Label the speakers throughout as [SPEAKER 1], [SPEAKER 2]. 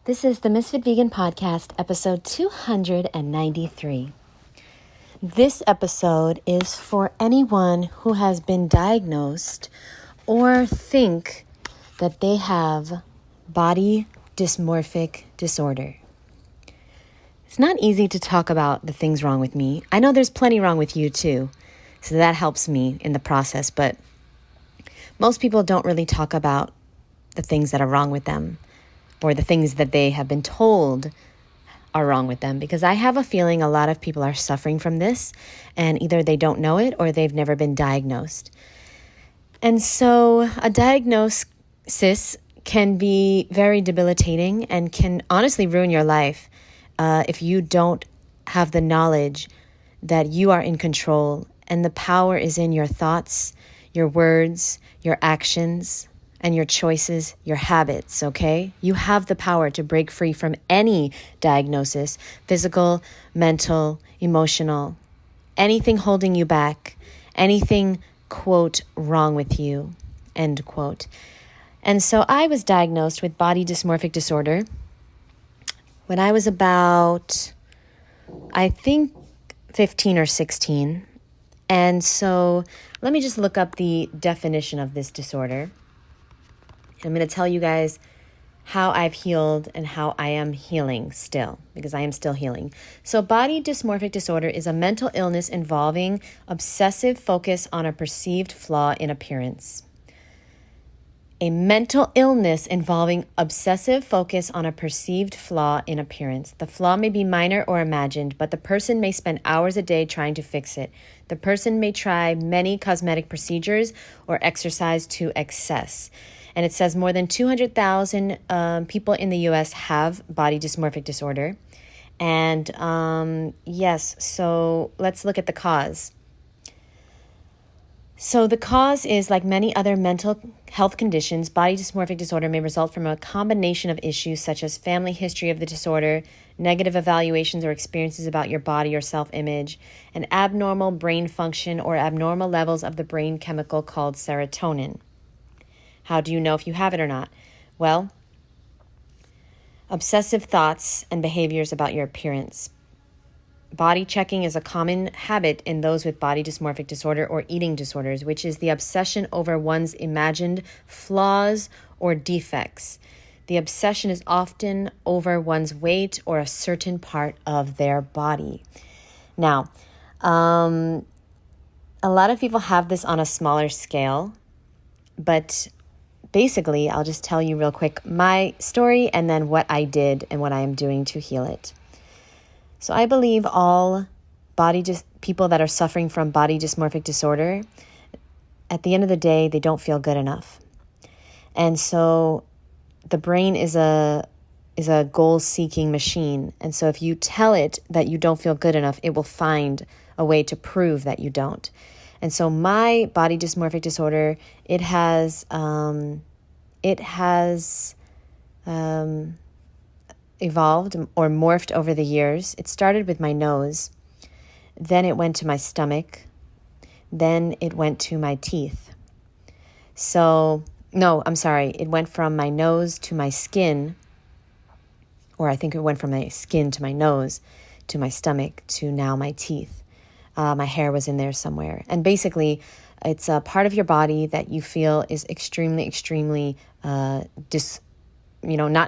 [SPEAKER 1] This is the Ms.FitVegan podcast, episode 293. This episode is for anyone who has been diagnosed or think that they have body dysmorphic disorder. It's not easy to talk about the things wrong with me. I know there's plenty wrong with you too, so that helps me in the process, but most people don't really talk about the things that are wrong with them, or the things that they have been told are wrong with them, because I have a feeling a lot of people are suffering from this, and either they don't know it or they've never been diagnosed. And so a diagnosis can be very debilitating and can honestly ruin your life if you don't have the knowledge that you are in control and the power is in your thoughts, your words, your actions, and your choices, your habits, okay? You have the power to break free from any diagnosis, physical, mental, emotional, anything holding you back, anything, quote, wrong with you, end quote. And so I was diagnosed with body dysmorphic disorder when I was about, I think, 15 or 16. And so let me just look up the definition of this disorder. I'm going to tell you guys how I've healed and how I am healing still, because I am still healing. So body dysmorphic disorder is a mental illness involving obsessive focus on a perceived flaw in appearance. A mental illness involving obsessive focus on a perceived flaw in appearance. The flaw may be minor or imagined, but the person may spend hours a day trying to fix it. The person may try many cosmetic procedures or exercise to excess. And it says more than 200,000 people in the U.S. have body dysmorphic disorder. And yes, so let's look at the cause. So the cause is, like many other mental health conditions, body dysmorphic disorder may result from a combination of issues such as family history of the disorder, negative evaluations or experiences about your body or self-image, and abnormal brain function or abnormal levels of the brain chemical called serotonin. How do you know if you have it or not? Well, obsessive thoughts and behaviors about your appearance. Body checking is a common habit in those with body dysmorphic disorder or eating disorders, which is the obsession over one's imagined flaws or defects. The obsession is often over one's weight or a certain part of their body. Now, a lot of people have this on a smaller scale, but basically, I'll just tell you real quick my story and then what I did and what I am doing to heal it. So I believe all people that are suffering from body dysmorphic disorder, at the end of the day, they don't feel good enough. And so the brain is a goal-seeking machine. And so if you tell it that you don't feel good enough, it will find a way to prove that you don't. And so my body dysmorphic disorder, it has evolved or morphed over the years. It started with my nose, then it went to my stomach, then it went to my teeth. It went from my nose to my skin, or I think it went from my skin to my nose, to my stomach, to now my teeth. My hair was in there somewhere. And basically, it's a part of your body that you feel is extremely, extremely not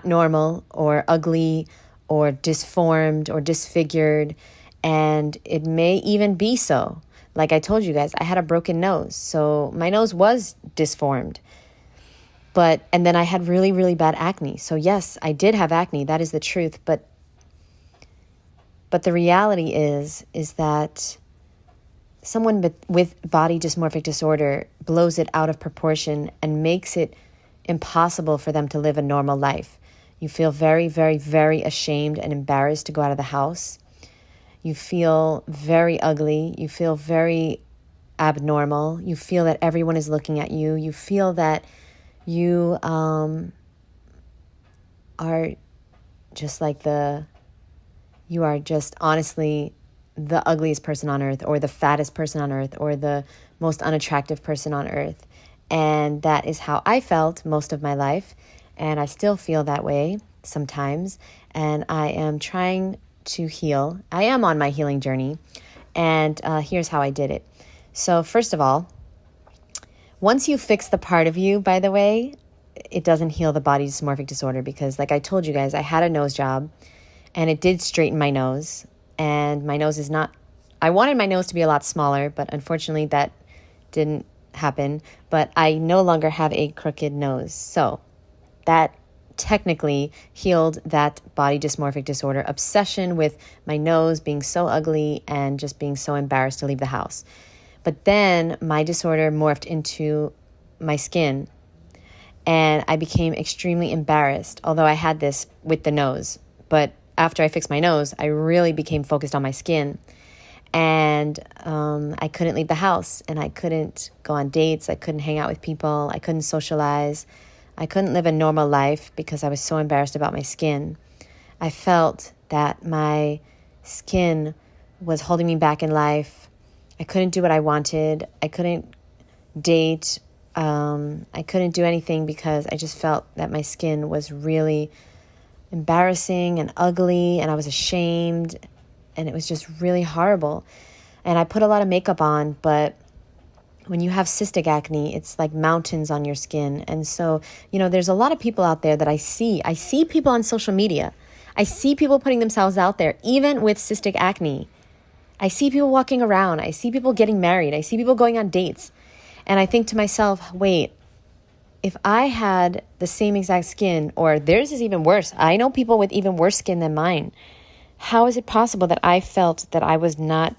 [SPEAKER 1] normal or ugly or disformed or disfigured. And it may even be so. Like I told you guys, I had a broken nose. So my nose was disformed. And then I had really, really bad acne. So yes, I did have acne. That is the truth. But the reality is that someone with body dysmorphic disorder blows it out of proportion and makes it impossible for them to live a normal life. You feel very, very, very ashamed and embarrassed to go out of the house. You feel very ugly. You feel very abnormal. You feel that everyone is looking at you. You feel that you are just you are just honestly the ugliest person on earth, or the fattest person on earth, or the most unattractive person on earth. And that is how I felt most of my life. And I still feel that way sometimes, and I am trying to heal. I am on my healing journey, and here's how I did it. So first of all, once you fix the part of you, by the way, it doesn't heal the body dysmorphic disorder, because like I told you guys, I had a nose job and it did straighten my nose, and my nose is not, I wanted my nose to be a lot smaller, but unfortunately that didn't happen. But I no longer have a crooked nose. So that technically healed that body dysmorphic disorder obsession with my nose being so ugly and just being so embarrassed to leave the house. But then my disorder morphed into my skin, and I became extremely embarrassed, although I had this with the nose. But after I fixed my nose, I really became focused on my skin. And I couldn't leave the house, and I couldn't go on dates. I couldn't hang out with people. I couldn't socialize. I couldn't live a normal life because I was so embarrassed about my skin. I felt that my skin was holding me back in life. I couldn't do what I wanted. I couldn't date. I couldn't do anything because I just felt that my skin was really embarrassing and ugly, and I was ashamed, and it was just really horrible. And I put a lot of makeup on, but when you have cystic acne, it's like mountains on your skin. And so, there's a lot of people out there that I see. I see people on social media. I see people putting themselves out there, even with cystic acne. I see people walking around. I see people getting married. I see people going on dates. And I think to myself, wait, if I had the same exact skin, or theirs is even worse, I know people with even worse skin than mine. How is it possible that I felt that I was not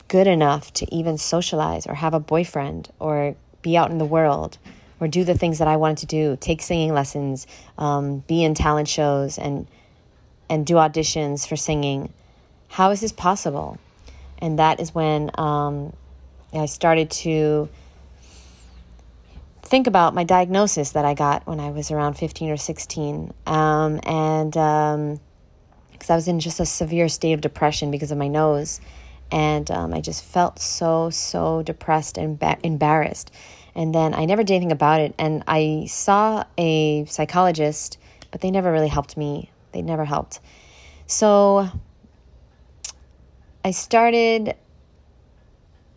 [SPEAKER 1] good enough to even socialize or have a boyfriend or be out in the world or do the things that I wanted to do, take singing lessons, be in talent shows and do auditions for singing? How is this possible? And that is when I started to think about my diagnosis that I got when I was around 15 or 16. Because I was in just a severe state of depression because of my nose. And I just felt so depressed and embarrassed. And then I never did anything about it. And I saw a psychologist, but they never really helped me. They never helped. So I started,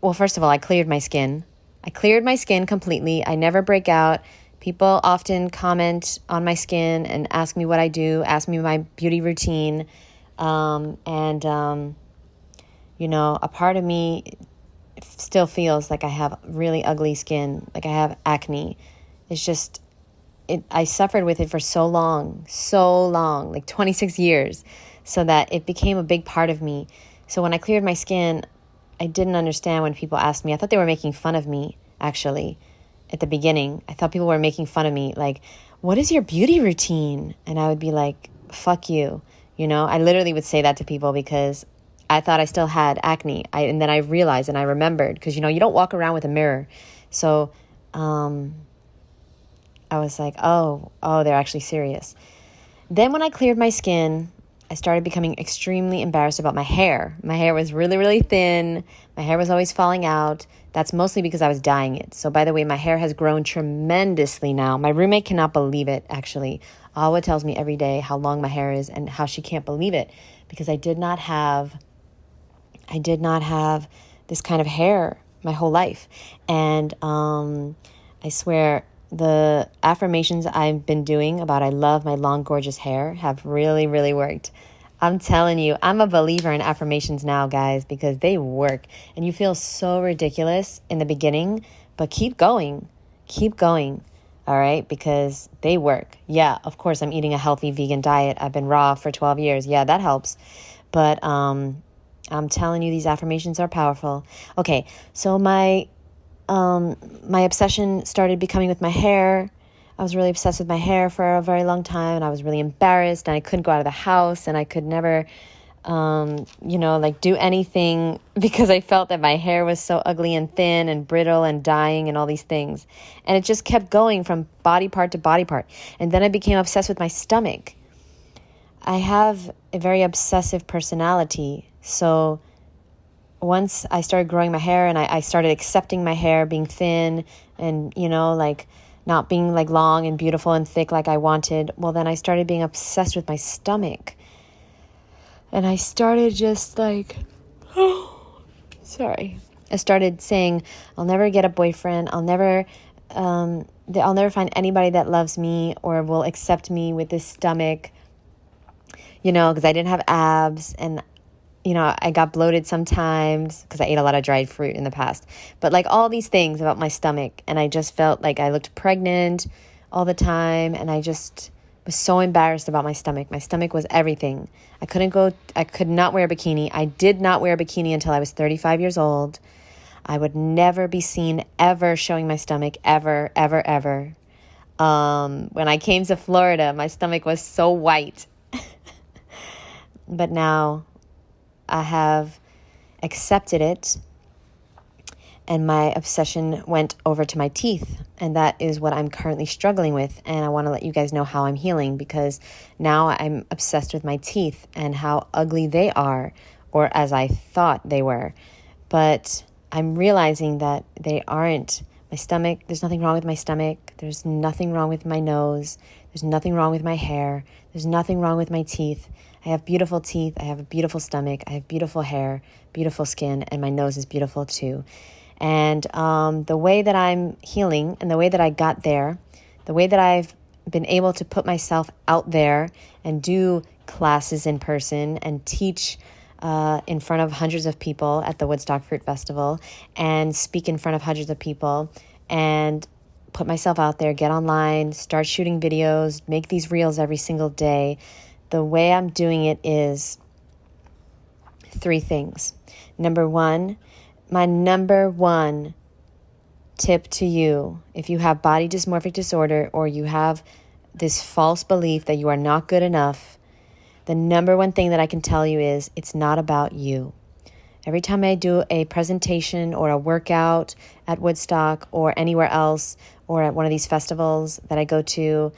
[SPEAKER 1] well, first of all, I cleared my skin. I cleared my skin completely. I never break out. People often comment on my skin and ask me what I do, ask me my beauty routine. A part of me still feels like I have really ugly skin, like I have acne. It's just, I suffered with it for so long, like 26 years, so that it became a big part of me. So when I cleared my skin, I didn't understand when people asked me. I thought they were making fun of me, actually, at the beginning. I thought people were making fun of me, like, what is your beauty routine? And I would be like, fuck you. I literally would say that to people because I thought I still had acne. And then I realized and I remembered, because, you don't walk around with a mirror. So I was like, oh, they're actually serious. Then when I cleared my skin, I started becoming extremely embarrassed about my hair. My hair was really, really thin. My hair was always falling out. That's mostly because I was dyeing it. So by the way, my hair has grown tremendously now. My roommate cannot believe it, actually. Alwa tells me every day how long my hair is and how she can't believe it, because I did not have this kind of hair my whole life. And I swear the affirmations I've been doing about I love my long, gorgeous hair have really, really worked. I'm telling you, I'm a believer in affirmations now, guys, because they work. And you feel so ridiculous in the beginning, but keep going, all right? Because they work. Yeah, of course, I'm eating a healthy vegan diet. I've been raw for 12 years. Yeah, that helps. But I'm telling you, these affirmations are powerful. Okay, so my obsession started becoming with my hair. I was really obsessed with my hair for a very long time, and I was really embarrassed, and I couldn't go out of the house, and I could never, do anything because I felt that my hair was so ugly and thin and brittle and dying and all these things. And it just kept going from body part to body part. And then I became obsessed with my stomach. I have a very obsessive personality, so once I started growing my hair and I started accepting my hair being thin and, not being like long and beautiful and thick like I wanted. Well, then I started being obsessed with my stomach. And I started just like, sorry. I started saying, I'll never get a boyfriend. I'll never find anybody that loves me or will accept me with this stomach, because I didn't have abs, and, I got bloated sometimes because I ate a lot of dried fruit in the past. But like all these things about my stomach, and I just felt like I looked pregnant all the time, and I just was so embarrassed about my stomach. My stomach was everything. I could not wear a bikini. I did not wear a bikini until I was 35 years old. I would never be seen ever showing my stomach, ever, ever, ever. When I came to Florida, my stomach was so white. But now I have accepted it, and my obsession went over to my teeth, and that is what I'm currently struggling with. And I want to let you guys know how I'm healing, because now I'm obsessed with my teeth and how ugly they are, or as I thought they were. But I'm realizing that they aren't. My stomach, there's nothing wrong with my stomach. There's nothing wrong with my nose. There's nothing wrong with my hair. There's nothing wrong with my teeth. I have beautiful teeth. I have a beautiful stomach. I have beautiful hair, beautiful skin, and my nose is beautiful too. And the way that I'm healing and the way that I got there, the way that I've been able to put myself out there and do classes in person and teach in front of hundreds of people at the Woodstock Fruit Festival, and speak in front of hundreds of people, and put myself out there, get online, start shooting videos, make these reels every single day. The way I'm doing it is 3 things. Number 1, my number 1 tip to you, if you have body dysmorphic disorder or you have this false belief that you are not good enough, the number 1 thing that I can tell you is it's not about you. Every time I do a presentation or a workout at Woodstock or anywhere else, or at one of these festivals that I go to,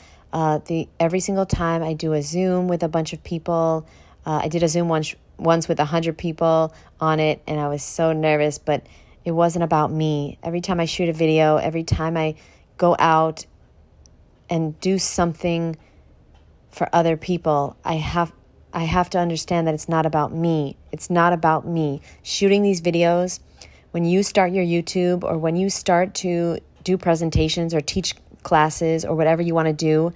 [SPEAKER 1] every single time I do a Zoom with a bunch of people. I did a Zoom once with 100 people on it, and I was so nervous, but it wasn't about me. Every time I shoot a video, every time I go out and do something for other people, I have to understand that it's not about me. It's not about me. Shooting these videos, when you start your YouTube or when you start to do presentations or teach classes or whatever you want to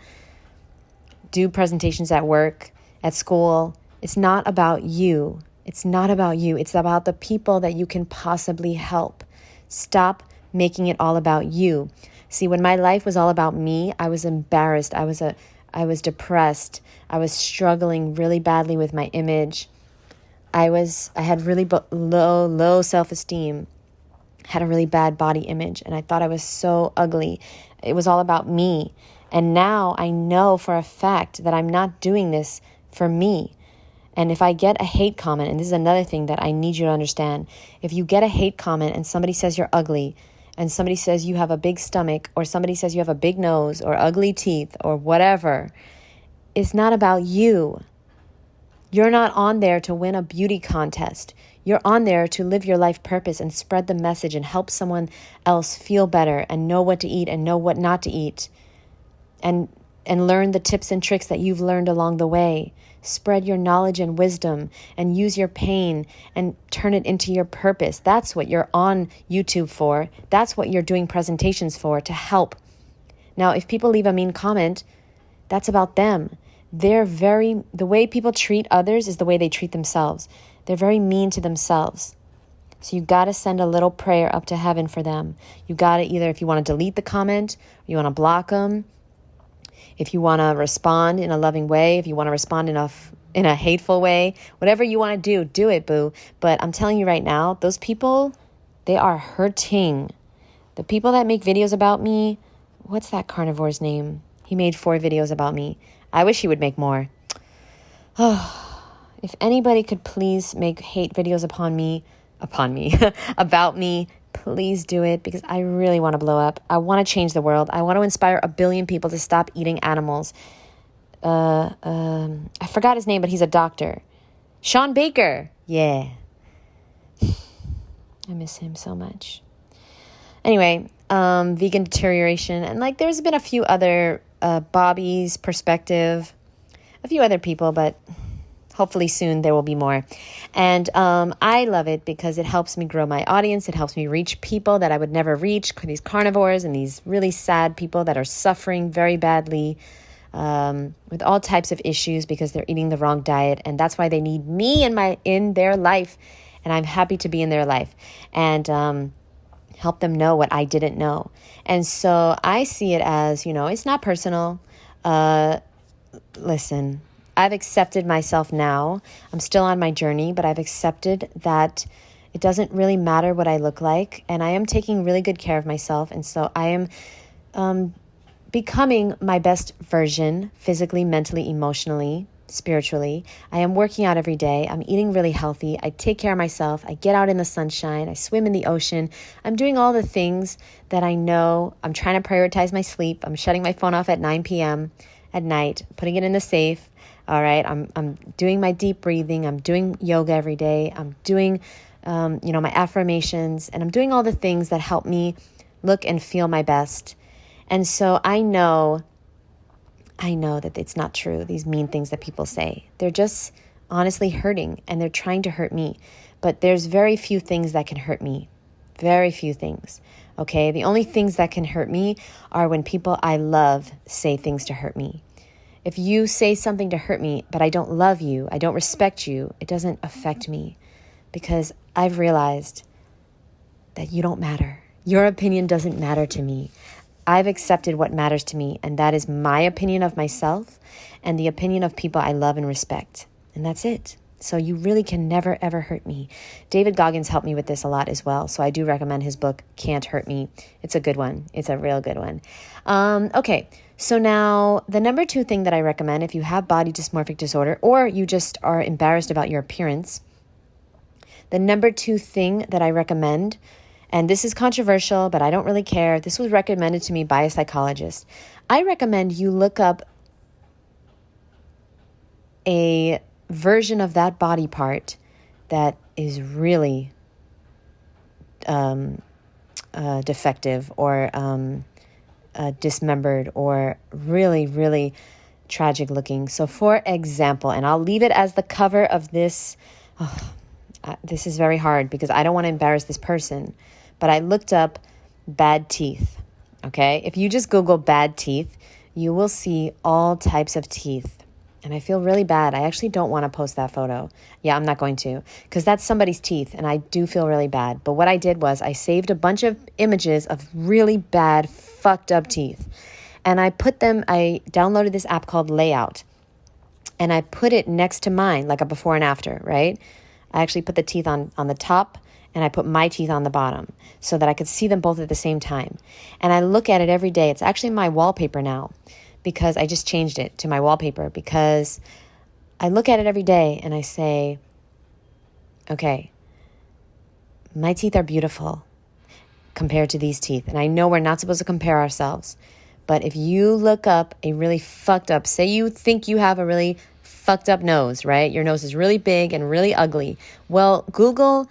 [SPEAKER 1] do presentations at work, at school, it's not about you. It's not about you. It's about the people that you can possibly help. Stop making it all about you. See, when my life was all about me, I was embarrassed. I was depressed. I was struggling really badly with my image. I had really low self-esteem, had a really bad body image, and I thought I was so ugly. It was all about me. And now I know for a fact that I'm not doing this for me. And if I get a hate comment, and this is another thing that I need you to understand, if you get a hate comment and somebody says you're ugly, and somebody says you have a big stomach, or somebody says you have a big nose, or ugly teeth, or whatever, it's not about you. You're not on there to win a beauty contest. You're on there to live your life purpose and spread the message and help someone else feel better and know what to eat and know what not to eat, and learn the tips and tricks that you've learned along the way. Spread your knowledge and wisdom and use your pain and turn it into your purpose. That's what you're on YouTube for. That's what you're doing presentations for, to help. Now, if people leave a mean comment, that's about them. The way people treat others is the way they treat themselves. They're very mean to themselves. So you got to send a little prayer up to heaven for them. You got to either, if you want to delete the comment, or you want to block them, if you want to respond in a loving way, if you want to respond in a hateful way, whatever you want to do it, boo. But I'm telling you right now, those people, they are hurting. The people that make videos about me, what's that carnivore's name? He made 4 videos about me. I wish he would make more. Oh, if anybody could please make hate videos about me, please do it, because I really want to blow up. I want to change the world. I want to inspire 1 billion people to stop eating animals. I forgot his name, but he's a doctor. Sean Baker. Yeah. I miss him so much. Anyway, vegan deterioration. And like, there's been a few other, Bobby's perspective, a few other people, but hopefully soon there will be more. And I love it because it helps me grow my audience. It helps me reach people that I would never reach, these carnivores and these really sad people that are suffering very badly with all types of issues because they're eating the wrong diet. And that's why they need me in their life. And I'm happy to be in their life and help them know what I didn't know. And so I see it as, it's not personal. Listen, I've accepted myself now. I'm still on my journey, but I've accepted that it doesn't really matter what I look like. And I am taking really good care of myself. And so I am becoming my best version, physically, mentally, emotionally, spiritually. I am working out every day. I'm eating really healthy. I take care of myself. I get out in the sunshine. I swim in the ocean. I'm doing all the things that I know. I'm trying to prioritize my sleep. I'm shutting my phone off at 9 p.m. at night, putting it in the safe. All right. I'm doing my deep breathing. I'm doing yoga every day. I'm doing, my affirmations, and I'm doing all the things that help me look and feel my best. And so I know that it's not true. These mean things that people say, they're just honestly hurting, and they're trying to hurt me. But there's very few things that can hurt me. Very few things. Okay. The only things that can hurt me are when people I love say things to hurt me. If you say something to hurt me, but I don't love you, I don't respect you, it doesn't affect me, because I've realized that you don't matter. Your opinion doesn't matter to me. I've accepted what matters to me, and that is my opinion of myself and the opinion of people I love and respect. And that's it. So you really can never, ever hurt me. David Goggins helped me with this a lot as well. So I do recommend his book, Can't Hurt Me. It's a good one. It's a real good one. Okay. So now the number 2 thing that I recommend, if you have body dysmorphic disorder or you just are embarrassed about your appearance, the number 2 thing that I recommend, and this is controversial, but I don't really care. This was recommended to me by a psychologist. I recommend you look up a version of that body part that is really defective or dismembered or really, really tragic looking. So for example, and I'll leave it as the cover of this. This is very hard because I don't want to embarrass this person, but I looked up bad teeth. Okay. If you just Google bad teeth, you will see all types of teeth. And I feel really bad. I actually don't want to post that photo. Yeah, I'm not going to, because that's somebody's teeth, and I do feel really bad. But what I did was I saved a bunch of images of really bad, fucked up teeth. And I downloaded this app called Layout. And I put it next to mine, like a before and after, right? I actually put the teeth on the top, and I put my teeth on the bottom so that I could see them both at the same time. And I look at it every day. It's actually my wallpaper now, because I just changed it to my wallpaper, because I look at it every day and I say, okay, my teeth are beautiful compared to these teeth. And I know we're not supposed to compare ourselves, but if you look up a really fucked up, say you think you have a really fucked up nose, right? Your nose is really big and really ugly. Well, Google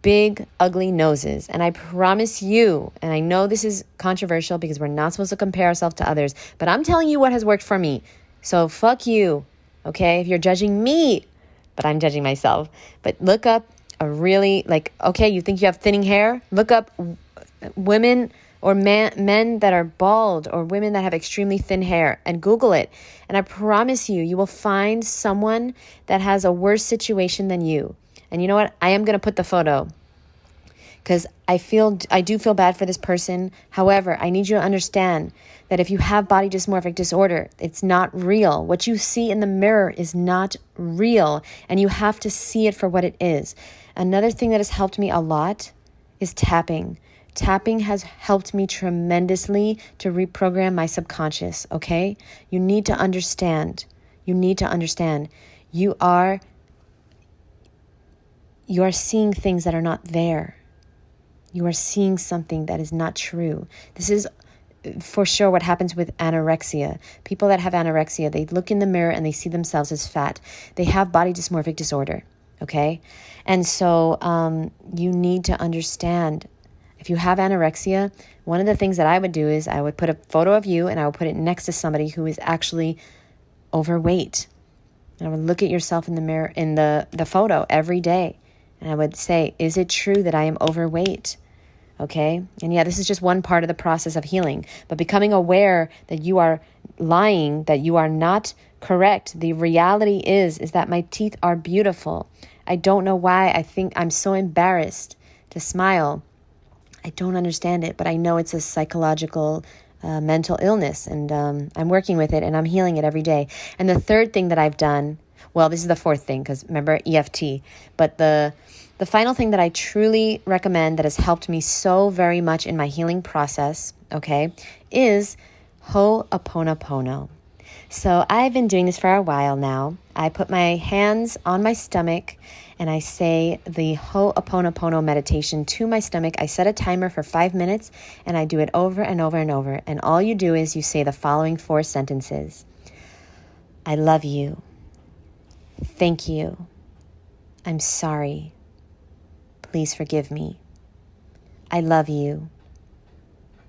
[SPEAKER 1] big, ugly noses. And I promise you, and I know this is controversial because we're not supposed to compare ourselves to others, but I'm telling you what has worked for me. So fuck you, okay? If you're judging me, but I'm judging myself. But look up a really, okay, you think you have thinning hair? Look up women or men that are bald or women that have extremely thin hair and Google it. And I promise you, you will find someone that has a worse situation than you. And you know what? I am going to put the photo because I do feel bad for this person. However, I need you to understand that if you have body dysmorphic disorder, it's not real. What you see in the mirror is not real, and you have to see it for what it is. Another thing that has helped me a lot is tapping. Tapping has helped me tremendously to reprogram my subconscious, okay? You need to understand. You are seeing things that are not there. You are seeing something that is not true. This is for sure what happens with anorexia. People that have anorexia, they look in the mirror and they see themselves as fat. They have body dysmorphic disorder, okay? And so you need to understand If you have anorexia, one of the things that I would do is I would put a photo of you and I would put it next to somebody who is actually overweight. And I would look at yourself in the mirror, in the photo every day. And I would say, is it true that I am overweight? Okay. And yeah, this is just one part of the process of healing, but becoming aware that you are lying, that you are not correct. The reality is that my teeth are beautiful. I don't know why I think I'm so embarrassed to smile. I don't understand it, but I know it's a psychological mental illness, and I'm working with it and I'm healing it every day. And the third thing that I've done, well, this is the fourth thing because remember EFT, but the final thing that I truly recommend that has helped me so very much in my healing process, okay, is Ho'oponopono. So I've been doing this for a while now. I put my hands on my stomach and I say the Ho'oponopono meditation to my stomach. I set a timer for 5 minutes and I do it over and over and over. And all you do is you say the following 4 sentences. I love you. Thank you. I'm sorry. Please forgive me. I love you.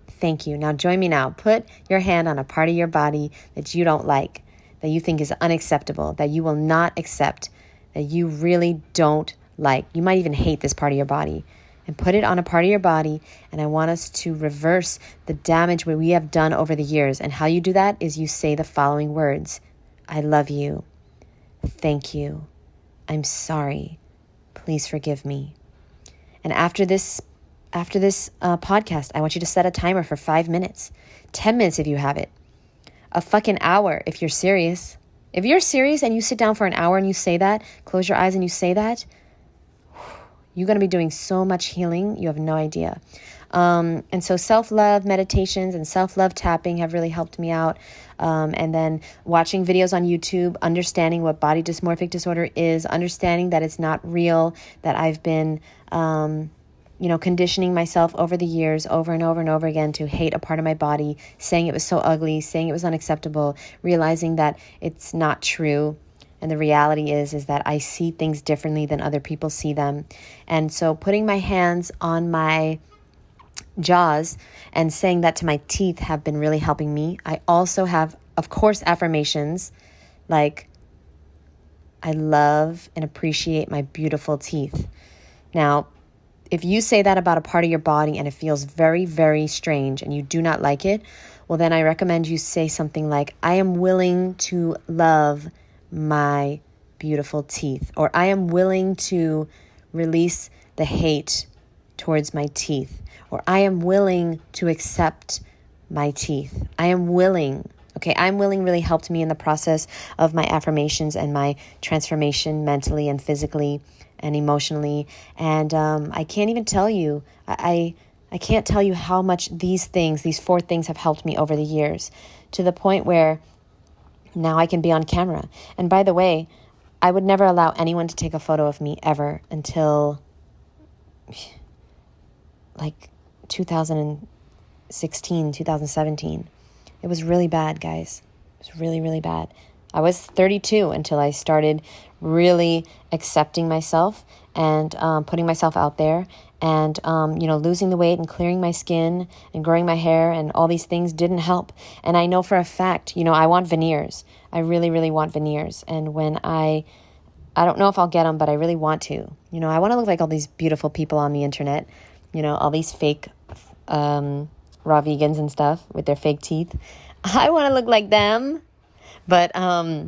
[SPEAKER 1] Thank you. Now join me now. Put your hand on a part of your body that you don't like, that you think is unacceptable, that you will not accept, that you really don't like. You might even hate this part of your body. And put it on a part of your body. And I want us to reverse the damage we have done over the years. And how you do that is you say the following words. I love you. Thank you. I'm sorry. Please forgive me. And after this podcast, I want you to set a timer for 5 minutes, 10 minutes if you have it, a fucking hour if you're serious. If you're serious and you sit down for an hour and you say that, close your eyes and you say that, you're going to be doing so much healing. You have no idea. And so self-love meditations and self-love tapping have really helped me out. And then watching videos on YouTube, understanding what body dysmorphic disorder is, understanding that it's not real, that I've been, conditioning myself over the years, over and over and over again to hate a part of my body, saying it was so ugly, saying it was unacceptable, realizing that it's not true. And the reality is that I see things differently than other people see them. And so putting my hands on my jaws and saying that to my teeth have been really helping me. I also have, of course, affirmations like, I love and appreciate my beautiful teeth. Now, if you say that about a part of your body and it feels very, very strange and you do not like it, well, then I recommend you say something like, I am willing to love my beautiful teeth, or I am willing to release the hate towards my teeth, or I am willing to accept my teeth. I am willing. Okay, I'm willing really helped me in the process of my affirmations and my transformation mentally and physically and emotionally. And I can't even tell you, I can't tell you how much these 4 things have helped me over the years, to the point where now I can be on camera. And by the way, I would never allow anyone to take a photo of me ever until like 2016, 2017. It was really bad, guys. It was really, really bad. I was 32 until I started really accepting myself and putting myself out there and, losing the weight and clearing my skin and growing my hair and all these things didn't help. And I know for a fact, I want veneers. I really, really want veneers. And when I don't know if I'll get them, but I really want to. I want to look like all these beautiful people on the internet, all these fake raw vegans and stuff with their fake teeth. I want to look like them. But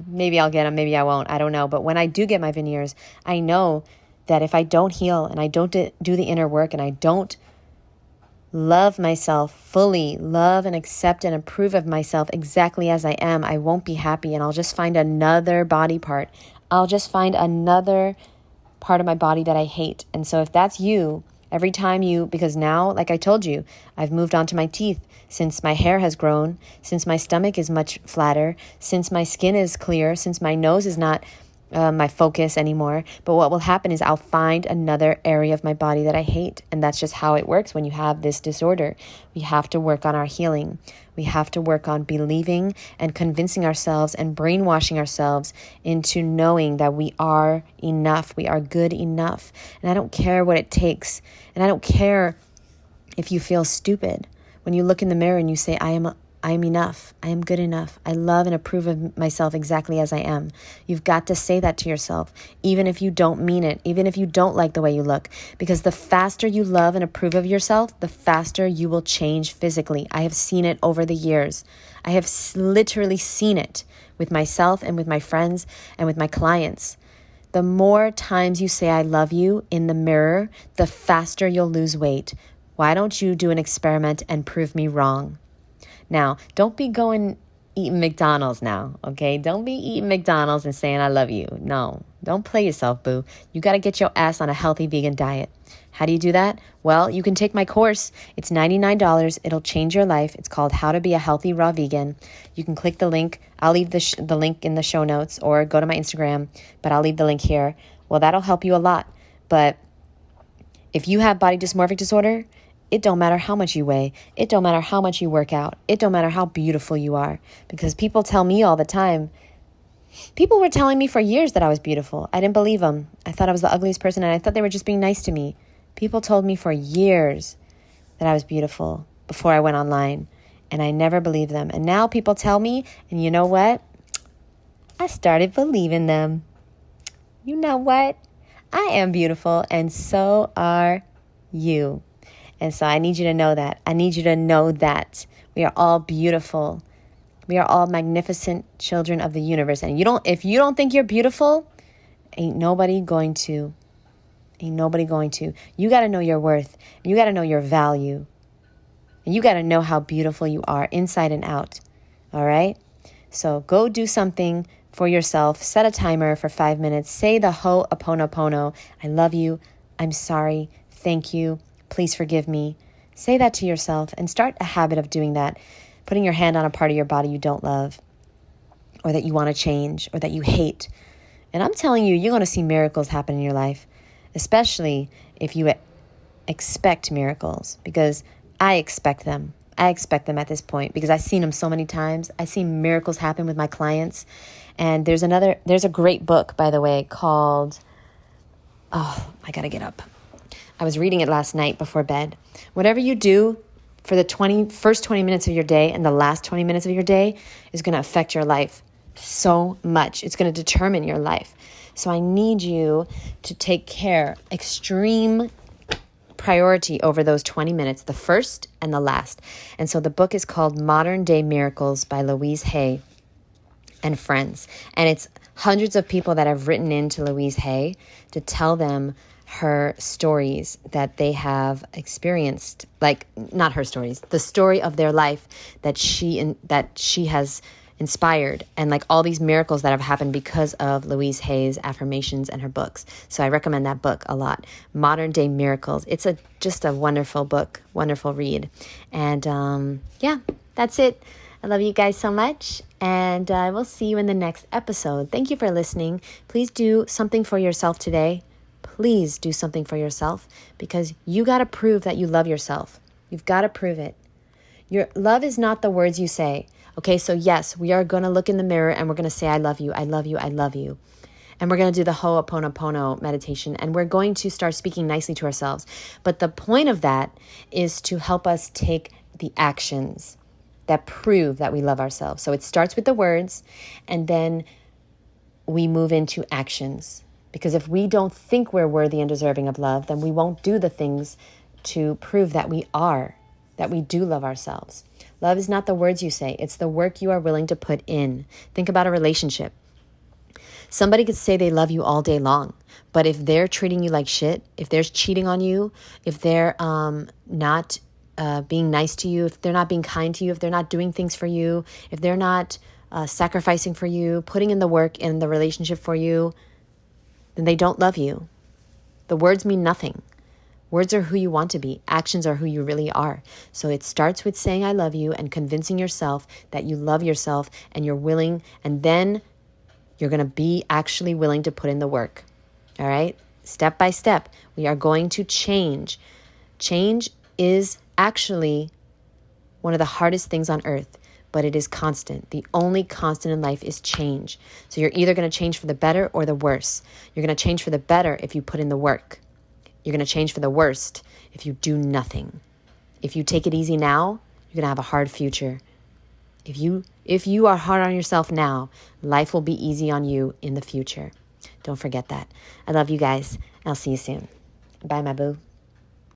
[SPEAKER 1] maybe I'll get them, maybe I won't. I don't know. But when I do get my veneers, I know that if I don't heal and I don't do the inner work and I don't love myself fully, love and accept and approve of myself exactly as I am, I won't be happy, and I'll just find another body part. I'll just find another part of my body that I hate. And so if that's you, every time because now, like I told you, I've moved on to my teeth. Since my hair has grown, since my stomach is much flatter, since my skin is clear, since my nose is not my focus anymore. But what will happen is I'll find another area of my body that I hate. And that's just how it works when you have this disorder. We have to work on our healing. We have to work on believing and convincing ourselves and brainwashing ourselves into knowing that we are enough. We are good enough. And I don't care what it takes. And I don't care If you feel stupid, when you look in the mirror and you say, I am enough. I am good enough. I love and approve of myself exactly as I am. You've got to say that to yourself, even if you don't mean it, even if you don't like the way you look, because the faster you love and approve of yourself, the faster you will change physically. I have seen it over the years. I have literally seen it with myself and with my friends and with my clients. The more times you say, I love you in the mirror, the faster you'll lose weight. Why don't you do an experiment and prove me wrong? Now, don't be going eating McDonald's now, okay? Don't be eating McDonald's and saying I love you. No, don't play yourself, boo. You got to get your ass on a healthy vegan diet. How do you do that? Well, you can take my course. It's $99. It'll change your life. It's called How to Be a Healthy Raw Vegan. You can click the link. I'll leave the link in the show notes, or go to my Instagram, but I'll leave the link here. Well, that'll help you a lot. But if you have body dysmorphic disorder, it don't matter how much you weigh. It don't matter how much you work out. It don't matter how beautiful you are. Because people tell me all the time. People were telling me for years that I was beautiful. I didn't believe them. I thought I was the ugliest person, and I thought they were just being nice to me. People told me for years that I was beautiful before I went online, and I never believed them. And now people tell me, and you know what? I started believing them. You know what? I am beautiful, and so are you. And so I need you to know that. I need you to know that we are all beautiful. We are all magnificent children of the universe. And if you don't think you're beautiful, ain't nobody going to. Ain't nobody going to. You got to know your worth. You got to know your value. And you got to know how beautiful you are inside and out. All right? So go do something for yourself. Set a timer for 5 minutes. Say the ho'oponopono. I love you. I'm sorry. Thank you. Please forgive me. Say that to yourself and start a habit of doing that. Putting your hand on a part of your body you don't love, or that you want to change, or that you hate. And I'm telling you, you're going to see miracles happen in your life, especially if you expect miracles, because I expect them. I expect them at this point because I've seen them so many times. I've seen miracles happen with my clients. And there's a great book, by the way, called, I got to get up. I was reading it last night before bed. Whatever you do for the first 20 minutes of your day and the last 20 minutes of your day is going to affect your life so much. It's going to determine your life. So I need you to take care, extreme priority over those 20 minutes, the first and the last. And so the book is called Modern Day Miracles by Louise Hay and friends. And it's hundreds of people that have written in to Louise Hay to tell them her stories that they have experienced, like not her stories, the story of their life that she has inspired, and like all these miracles that have happened because of Louise Hay's affirmations and her books. So I recommend that book a lot. Modern Day Miracles. It's just a wonderful book, wonderful read. And yeah, that's it. I love you guys so much, and I will see you in the next episode. Thank you for listening. Please do something for yourself today. Please do something for yourself, because you got to prove that you love yourself. You've got to prove it. Your love is not the words you say. Okay, so yes, we are going to look in the mirror and we're going to say, I love you, I love you, I love you. And we're going to do the ho'oponopono meditation, and we're going to start speaking nicely to ourselves. But the point of that is to help us take the actions that prove that we love ourselves. So it starts with the words, and then we move into actions. Because if we don't think we're worthy and deserving of love, then we won't do the things to prove that we are, that we do love ourselves. Love is not the words you say. It's the work you are willing to put in. Think about a relationship. Somebody could say they love you all day long, but if they're treating you like shit, if they're cheating on you, if they're not being nice to you, if they're not being kind to you, if they're not doing things for you, if they're not sacrificing for you, putting in the work in the relationship for you, then they don't love you. The words mean nothing. Words are who you want to be. Actions are who you really are. So it starts with saying I love you and convincing yourself that you love yourself and you're willing, and then you're going to be actually willing to put in the work. All right? Step by step, we are going to change. Change is actually one of the hardest things on earth, but it is constant. The only constant in life is change. So you're either going to change for the better or the worse. You're going to change for the better if you put in the work. You're going to change for the worst if you do nothing. If you take it easy now, you're going to have a hard future. If you are hard on yourself now, life will be easy on you in the future. Don't forget that. I love you guys. I'll see you soon. Bye, my boo.